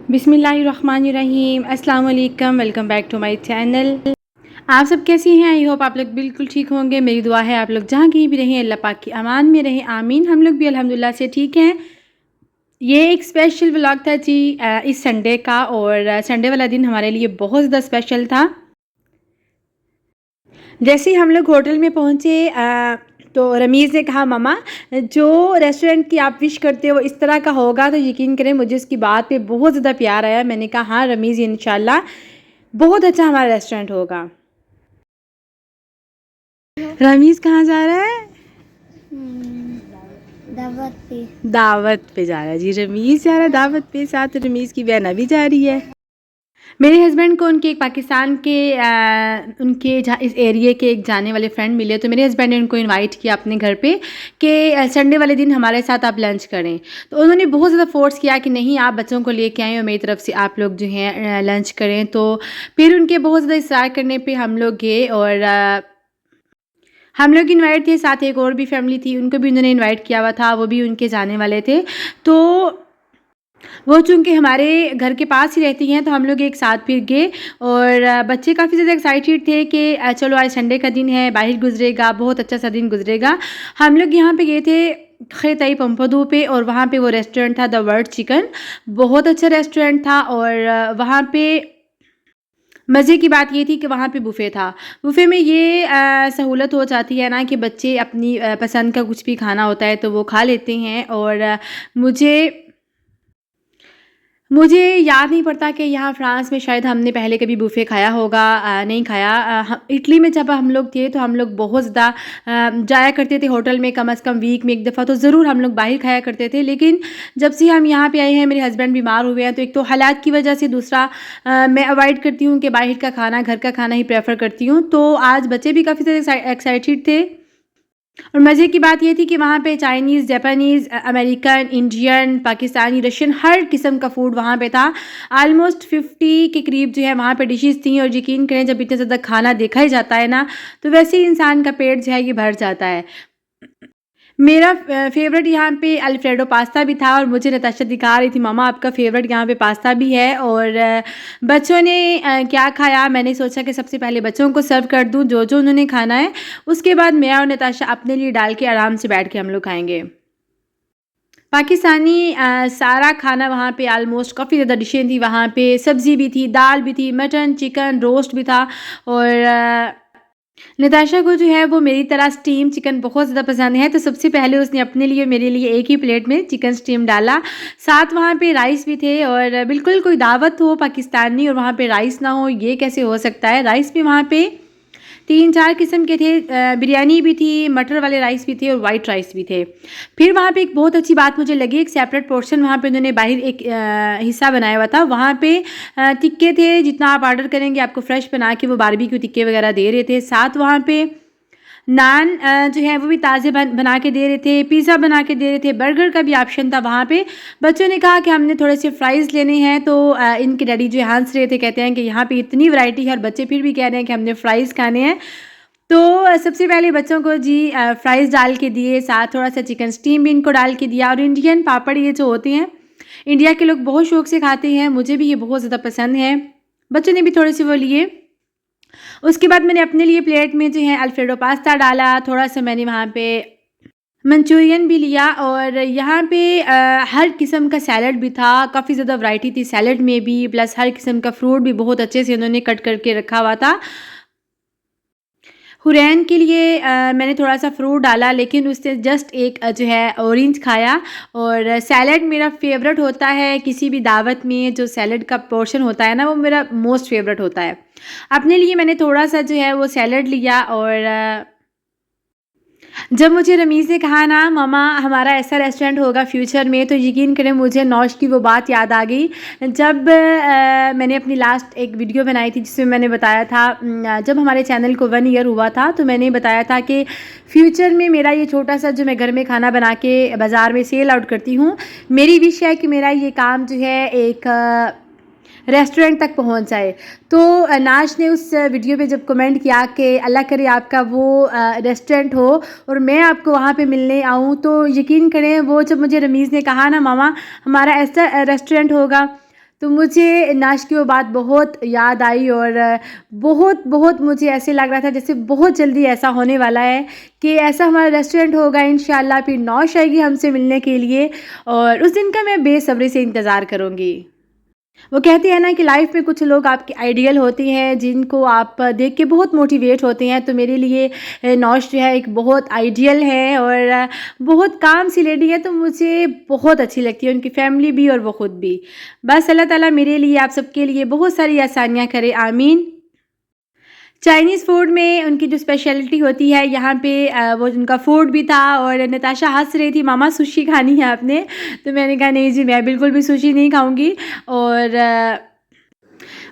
बिस्मिल्लाहिर्रहमानिर्रहीम, अस्सलाम वालेकुम, welcome back to my channel. आप सब कैसे हैं? आई होप आप लोग बिल्कुल ठीक होंगे। मेरी दुआ है आप लोग जहाँ कहीं भी रहें अल्लाह पाक की अमान में रहें, आमीन। हम लोग भी अल्हम्दुलिल्लाह से ठीक हैं। ये एक स्पेशल व्लॉग था जी इस संडे का, और संडे वाला दिन हमारे लिए बहुत ज़्यादा स्पेशल था। जैसे ही हम लोग होटल में पहुँचे तो रमीज़ ने कहा, ममा जो रेस्टोरेंट की आप विश करते हो इस तरह का होगा। तो यकीन करें मुझे उसकी बात पे बहुत ज़्यादा प्यार आया। मैंने कहा हाँ रमीज़, इंशाल्लाह बहुत अच्छा हमारा रेस्टोरेंट होगा। रमीज़ कहाँ जा रहा है? दावत पे जा रहा है जी। रमीज़ जा रहा है दावत पे, साथ रमीज़ की बहना भी जा रही है। मेरे हस्बैंड को उनके एक पाकिस्तान के उनके जहाँ इस एरिए के एक जाने वाले फ्रेंड मिले, तो मेरे हस्बैंड ने उनको इनवाइट किया अपने घर पे कि संडे वाले दिन हमारे साथ आप लंच करें। तो उन्होंने बहुत ज़्यादा फोर्स किया कि नहीं, आप बच्चों को लेके आएँ और मेरी तरफ से आप लोग जो हैं लंच करें। तो फिर उनके बहुत ज़्यादा इसरार करने पर हम लोग गए, और हम लोग इनवाइट थे, साथ एक और भी फैमिली थी, उनको भी उन्होंने इनवाइट किया हुआ था, वो भी उनके जाने वाले थे। तो वो चूँकि हमारे घर के पास ही रहती हैं तो हम लोग एक साथ फिर गए, और बच्चे काफ़ी ज़्यादा एक्साइटेड थे कि चलो आज संडे का दिन है, बाहर गुजरेगा, बहुत अच्छा सा दिन गुजरेगा। हम लोग यहाँ पे गए थे खेतई पंपदू पे, और वहाँ पे वो रेस्टोरेंट था द वर्ल्ड चिकन। बहुत अच्छा रेस्टोरेंट था, और वहाँ पे मज़े की बात ये थी कि वहाँ पे बुफ़े था। बुफ़े में ये सहूलत हो जाती है ना कि बच्चे अपनी पसंद का कुछ भी खाना होता है तो वो खा लेते हैं। और मुझे याद नहीं पड़ता कि यहाँ फ्रांस में शायद हमने पहले कभी बुफ़े खाया होगा, नहीं खाया। इटली में जब हम लोग थे तो हम लोग बहुत ज़्यादा जाया करते थे होटल में, कम से कम वीक में एक दफ़ा तो ज़रूर हम लोग बाहर खाया करते थे। लेकिन जब से हम यहाँ पे आए हैं, मेरे हस्बैंड बीमार हुए हैं, तो एक तो हालात की वजह से, दूसरा मैं अवॉइड करती हूँ कि बाहर का खाना, घर का खाना ही प्रेफर करती हूँ। तो आज बच्चे भी काफ़ी ज़्यादा एक्साइटेड थे, और मज़े की बात ये थी कि वहाँ पे Chinese, Japanese, American, Indian, Pakistani, Russian हर किस्म का फ़ूड वहाँ पे था। ऑलमोस्ट 50 के करीब जो है वहाँ पे डिशेज़ थी, और यकीन करें जब इतना ज़्यादा खाना देखा ही जाता है ना, तो वैसे ही इंसान का पेट जो है ये भर जाता है। मेरा फ़ेवरेट यहाँ पे अल्फ्रेडो पास्ता भी था, और मुझे नताशा दिखा रही थी, मामा आपका फ़ेवरेट यहाँ पे पास्ता भी है। और बच्चों ने क्या खाया, मैंने सोचा कि सबसे पहले बच्चों को सर्व कर दूँ जो जो उन्होंने खाना है, उसके बाद मैं और नताशा अपने लिए डाल के आराम से बैठ के हम लोग खाएँगे। पाकिस्तानी सारा खाना वहाँ पे ऑलमोस्ट काफ़ी ज़्यादा डिशें थी वहाँ पे, सब्ज़ी भी थी, दाल भी थी, मटन, चिकन, रोस्ट भी था। और नताशा को जो है वो मेरी तरह स्टीम चिकन बहुत ज़्यादा पसंद है, तो सबसे पहले उसने अपने लिए और मेरे लिए एक ही प्लेट में चिकन स्टीम डाला। साथ वहाँ पे राइस भी थे, और बिल्कुल कोई दावत हो पाकिस्तानी और वहाँ पे राइस ना हो, ये कैसे हो सकता है। राइस भी वहाँ पे 3-4 किस्म के थे, बिरयानी भी थी, मटर वाले राइस भी थे, और वाइट राइस भी थे। फिर वहाँ पे एक बहुत अच्छी बात मुझे लगी, एक सेपरेट पोर्शन वहाँ पे उन्होंने बाहर एक हिस्सा बनाया हुआ था। वहाँ पे टिक्के थे, जितना आप ऑर्डर करेंगे आपको फ्रेश बना के वो बारबेक्यू टिक्के वगैरह दे रहे थे। साथ वहाँ पे नान जो है वो भी ताज़े बना के दे रहे थे, पिज़्ज़ा बना के दे रहे थे, बर्गर का भी ऑप्शन था वहाँ पे। बच्चों ने कहा कि हमने थोड़े से फ्राइज़ लेने हैं, तो इनके डैडी जो हंस रहे थे, कहते हैं कि यहाँ पे इतनी वैरायटी है, और बच्चे फिर भी कह रहे हैं कि हमने फ्राइज़ खाने हैं। तो सबसे पहले बच्चों को जी फ्राइज़ डाल के दिए, साथ थोड़ा-सा चिकन स्टीम भी इनको डाल के दिया, और इंडियन पापड़ ये जो होते हैं, इंडिया के लोग बहुत शौक से खाते हैं, मुझे भी ये बहुत ज़्यादा पसंद है। बच्चों ने भी थोड़े-से वो लिए। उसके बाद मैंने अपने लिए प्लेट में जो है अल्फ्रेडो पास्ता डाला, थोड़ा-सा मैंने वहाँ पे मंचूरियन भी लिया, और यहाँ पे हर किस्म का सैलड भी था, काफ़ी ज़्यादा वैरायटी थी सैलड में भी, प्लस हर किस्म का फ्रूट भी बहुत अच्छे से उन्होंने कट करके रखा हुआ था। हुरैन के लिए मैंने थोड़ा-सा फ्रूट डाला, लेकिन उससे जस्ट एक जो है ऑरेंज खाया। और सैलड मेरा फ़ेवरेट होता है, किसी भी दावत में जो सैलड का पोर्शन होता है ना, वो मेरा मोस्ट फ़ेवरेट होता है। अपने लिए मैंने थोड़ा-सा जो है वो सैलड लिया, और जब मुझे रमीज़ ने कहा ना, मम्मा हमारा ऐसा रेस्टोरेंट होगा फ्यूचर में, तो यकीन करें मुझे नौश की वो बात याद आ गई। जब मैंने अपनी लास्ट एक वीडियो बनाई थी जिसमें मैंने बताया था, जब हमारे चैनल को 1 ईयर हुआ था, तो मैंने बताया था कि फ्यूचर में मेरा ये छोटा-सा जो मैं घर में खाना बना के बाज़ार में सेल आउट करती हूँ, मेरी विश है कि मेरा ये काम जो है एक रेस्टोरेंट तक पहुंच जाए। तो नाश ने उस वीडियो पे जब कमेंट किया कि अल्लाह करे आपका वो रेस्टोरेंट हो और मैं आपको वहाँ पे मिलने आऊँ, तो यकीन करें वो जब मुझे रमीज़ ने कहा ना, मामा हमारा ऐसा रेस्टोरेंट होगा, तो मुझे नाश की वो बात बहुत याद आई और बहुत बहुत मुझे ऐसे लग रहा था जैसे बहुत जल्दी ऐसा होने वाला है कि ऐसा हमारा रेस्टोरेंट होगा इंशाल्लाह। फिर नौश आएगी हमसे मिलने के लिए और उस दिन का मैं बेसब्री से इंतज़ार करूँगी। वो कहते हैं ना कि लाइफ में कुछ लोग आपके आइडियल होते हैं जिनको आप देख के बहुत मोटिवेट होते हैं। तो मेरे लिए नौश जो है एक बहुत आइडियल है और बहुत काम सी लेडी है, तो मुझे बहुत अच्छी लगती है उनकी फैमिली भी और वो ख़ुद भी। बस अल्लाह ताला मेरे लिए आप सबके लिए बहुत सारी आसानियाँ करे, आमीन। चाइनीज़ फ़ूड में उनकी जो स्पेशलिटी होती है यहाँ पे वो उनका फ़ूड भी था और नताशा हँस रही थी, मामा सुशी खानी है आपने? तो मैंने कहा नहीं जी, मैं बिल्कुल भी सुशी नहीं खाऊँगी। और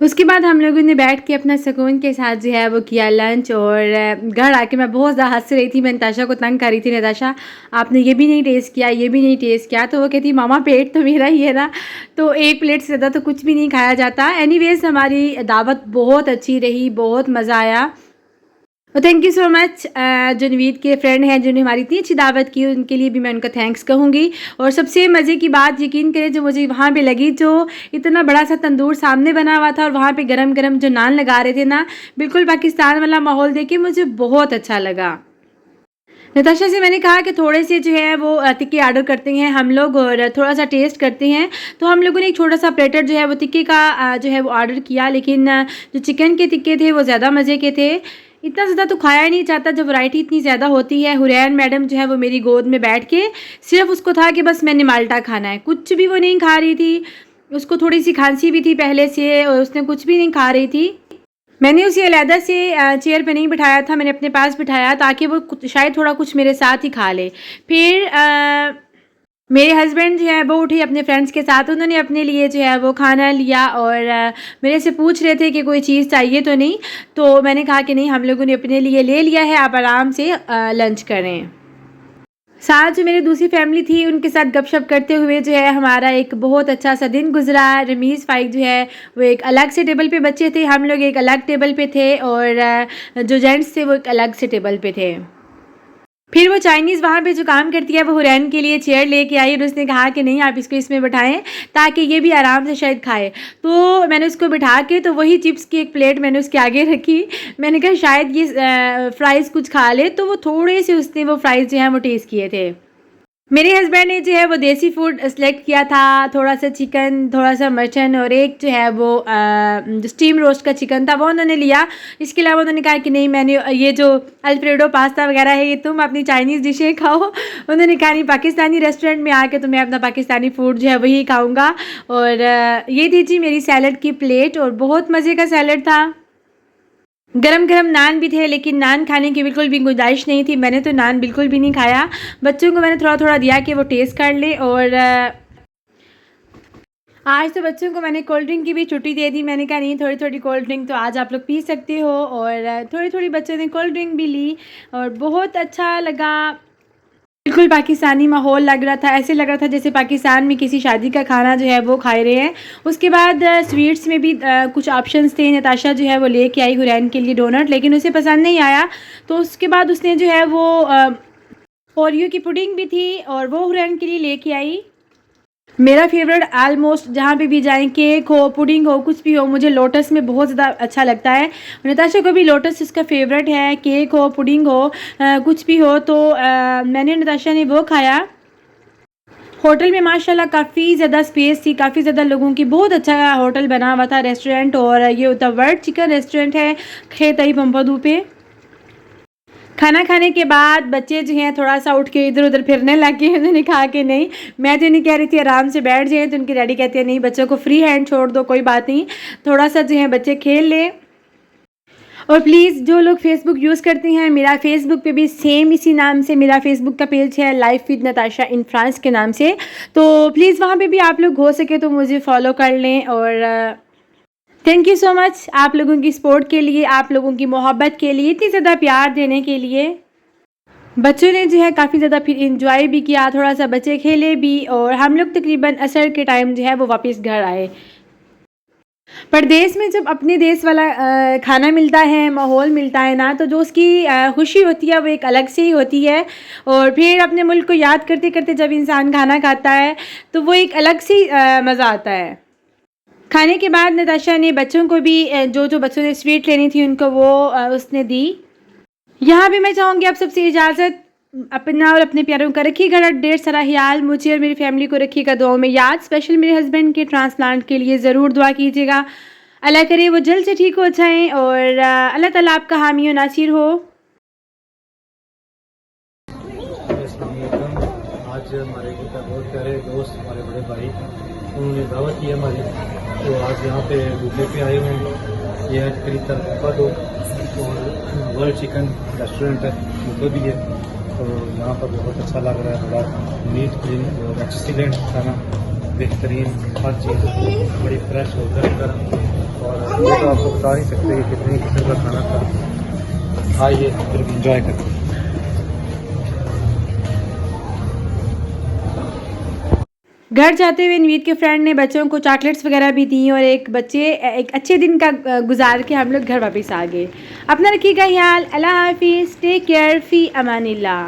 उसके बाद हम लोगों ने बैठ के अपना सुकून के साथ जो है वो किया लंच और घर आके मैं बहुत ज़्यादा हँस रही थी। मैं नताशा को तंग कर रही थी, नताशा आपने ये भी नहीं टेस्ट किया, ये भी नहीं टेस्ट किया। तो वो कहती मामा पेट तो मेरा ही है ना, तो एक प्लेट से ज़्यादा तो कुछ भी नहीं खाया जाता। एनीवेज़ हमारी दावत बहुत अच्छी रही, बहुत मज़ा आया। Thank you so much. जो नवीद के फ्रेंड हैं जिन्होंने हमारी इतनी अच्छी दावत की, उनके लिए भी मैं उनका थैंक्स कहूँगी। और सबसे मज़े की बात यकीन करें जो मुझे वहाँ पे लगी, जो इतना बड़ा सा तंदूर सामने बना हुआ था और वहाँ पे गरम गरम जो नान लगा रहे थे ना, बिल्कुल पाकिस्तान वाला माहौल देख के मुझे बहुत अच्छा लगा। नताशा से मैंने कहा कि थोड़े से जो है वो टिक्के ऑर्डर करते हैं हम लोग और थोड़ा सा टेस्ट करते हैं। तो हम लोगों ने एक छोटा सा प्लेटर जो है वो टिक्के का जो है वो ऑर्डर किया, लेकिन जो चिकन के टिक्के थे वो ज़्यादा मज़े के थे। इतना ज़्यादा तो खाया नहीं जाता जब वैरायटी इतनी ज़्यादा होती है। हुरैन मैडम जो है वो मेरी गोद में बैठ के सिर्फ उसको था कि बस मैंने माल्टा खाना है, कुछ भी वो नहीं खा रही थी। उसको थोड़ी सी खांसी भी थी पहले से और उसने कुछ भी नहीं खा रही थी। मैंने उसे अलहदा से चेयर पे नहीं बिठाया था, मैंने अपने पास बिठाया ताकि वो शायद थोड़ा कुछ मेरे साथ ही खा ले। फिर मेरे हस्बैंड जो है वो उठे अपने फ्रेंड्स के साथ, उन्होंने अपने लिए जो है वो खाना लिया और मेरे से पूछ रहे थे कि कोई चीज़ चाहिए तो नहीं। तो मैंने कहा कि नहीं, हम लोगों ने अपने लिए ले लिया है, आप आराम से लंच करें। साथ जो मेरी दूसरी फैमिली थी उनके साथ गपशप करते हुए जो है हमारा एक बहुत अच्छा सा दिन गुजरा। रमीज़ फ़ाइक जो है वो एक अलग से टेबल पे बच्चे थे, हम लोग एक अलग टेबल पे थे और जो जेंट्स थे वो एक अलग से टेबल पे थे। फिर वो चाइनीज़ वहाँ पे जो काम करती है वो हुरैन के लिए चेयर लेके आई और उसने कहा कि नहीं, आप इसको इसमें बिठाएं ताकि ये भी आराम से शायद खाए। तो मैंने उसको बिठा के तो वही चिप्स की एक प्लेट मैंने उसके आगे रखी। मैंने कहा शायद ये फ्राइज़ कुछ खा ले, तो वो थोड़े से उसने वो फ्राइज़ जो हैं वो टेस्ट किए थे। मेरे हस्बैंड ने जो है वो देसी फूड सेलेक्ट किया था, थोड़ा सा चिकन, थोड़ा सा मटन और एक जो है वो जो स्टीम रोस्ट का चिकन था वो उन्होंने लिया। इसके अलावा उन्होंने कहा कि नहीं, मैंने ये जो अल्फ्रेडो पास्ता वगैरह है ये तुम अपनी चाइनीज़ डिशें खाओ। उन्होंने कहा नहीं, पाकिस्तानी रेस्टोरेंट में आके तो मैं अपना पाकिस्तानी फ़ूड जो है वही खाऊँगा। और ये थी जी मेरी सैलड की प्लेट और बहुत मज़े का सैलड था। गरम गरम नान भी थे, लेकिन नान खाने की बिल्कुल भी गुंजाइश नहीं थी। मैंने तो नान बिल्कुल भी नहीं खाया, बच्चों को मैंने थोड़ा थोड़ा दिया कि वो टेस्ट कर ले। और आज तो बच्चों को मैंने कोल्ड ड्रिंक की भी छुट्टी दे दी। मैंने कहा नहीं, थोड़ी थोड़ी कोल्ड ड्रिंक तो आज आप लोग पी सकते हो। और थोड़ी थोड़ी बच्चों ने कोल्ड ड्रिंक भी ली और बहुत अच्छा लगा। बिल्कुल पाकिस्तानी माहौल लग रहा था, ऐसे लग रहा था जैसे पाकिस्तान में किसी शादी का खाना जो है वो खा रहे हैं। उसके बाद स्वीट्स में भी कुछ ऑप्शंस थे। नताशा जो है वो लेके आई हुरैन के लिए डोनट, लेकिन उसे पसंद नहीं आया। तो उसके बाद उसने जो है वो ओरियो की पुडिंग भी थी और वो हुरैन के लिए लेके आई। मेरा फेवरेट आलमोस्ट जहाँ पे भी जाएं, केक हो, पुडिंग हो, कुछ भी हो, मुझे लोटस में बहुत ज़्यादा अच्छा लगता है। नताशा को भी लोटस इसका फेवरेट है, केक हो, पुडिंग हो, कुछ भी हो। तो मैंने नताशा ने वो खाया। होटल में माशाल्लाह काफ़ी ज़्यादा स्पेस थी, काफ़ी ज़्यादा लोगों की, बहुत अच्छा होटल बना हुआ था, रेस्टोरेंट। और ये द वर्ल्ड चिकन रेस्टोरेंट है खेतई पंपदू पे। खाना खाने के बाद बच्चे जो हैं थोड़ा सा उठ के इधर उधर फिरने लग गए। उन्होंने कहा कि नहीं, मैं तो नहीं कह रही थी आराम से बैठ जाए, तो उनकी डैडी कहते हैं नहीं, बच्चों को फ्री हैंड छोड़ दो, कोई बात नहीं, थोड़ा सा जो है बच्चे खेल लें। और प्लीज़ जो लोग फेसबुक यूज़ करते हैं, मेरा फेसबुक पे भी सेम इसी नाम से मेरा फेसबुक का पेज है, life with Natasha in France के नाम से। तो प्लीज़ वहाँ पे भी आप लोग हो सके तो मुझे फॉलो कर लें। और थैंक यू सो मच आप लोगों की सपोर्ट के लिए, आप लोगों की मोहब्बत के लिए, इतनी ज़्यादा प्यार देने के लिए। बच्चों ने जो है काफ़ी ज़्यादा फिर इंजॉय भी किया, थोड़ा सा बच्चे खेले भी और हम लोग तकरीबन असर के टाइम जो है वो वापस घर आए। परदेश में जब अपने देश वाला खाना मिलता है, माहौल मिलता है ना, तो जो उसकी खुशी होती है वो एक अलग से ही होती है। और फिर अपने मुल्क को याद करते करते जब इंसान खाना खाता है तो वो एक अलग सी मज़ा आता है। खाने के बाद नताशा ने बच्चों को भी जो जो बच्चों ने स्वीट लेनी थी उनको वो उसने दी। यहाँ भी मैं चाहूँगी आप सबसे इजाज़त, अपना और अपने प्यारों का रखिएगा ढेर सारा ख्याल, मुझे और मेरी फैमिली को रखिएगा दुआओं में याद। स्पेशल मेरे हस्बैंड के ट्रांसप्लांट के लिए ज़रूर दुआ कीजिएगा, अल्लाह करे वो जल्द से ठीक हो जाएं और अल्लाह ताला आपका हामी और नासिर हो। आज हमारे घर का बहुत प्यारे दोस्त, हमारे बड़े भाई, उन्होंने दावत की हमारी, तो आज यहाँ पे बुफे पे आए हुए हैं। ये है करीब तरफा दो और वर्ल्ड चिकन रेस्टोरेंट है, बुफे भी है। तो यहाँ पर बहुत अच्छा लग रहा है, बड़ा नीट क्लीन और एक्सीलेंट खाना, बेहतरीन हर चीज़ बड़ी फ्रेश हो गर्म और ये तो आपको बता नहीं सकते कि कितनी किस्म का खाना था। आइए फिर इंजॉय करते हैं। घर जाते हुए नवीद के फ्रेंड ने बच्चों को चॉकलेट्स वगैरह भी दी और एक अच्छे दिन का गुजार के हम लोग घर वापस आ गए। अपना रखिएगा ख्याल, अल्लाह हाफिज़, टेक केयर, फ़ी अमानिल्लाह।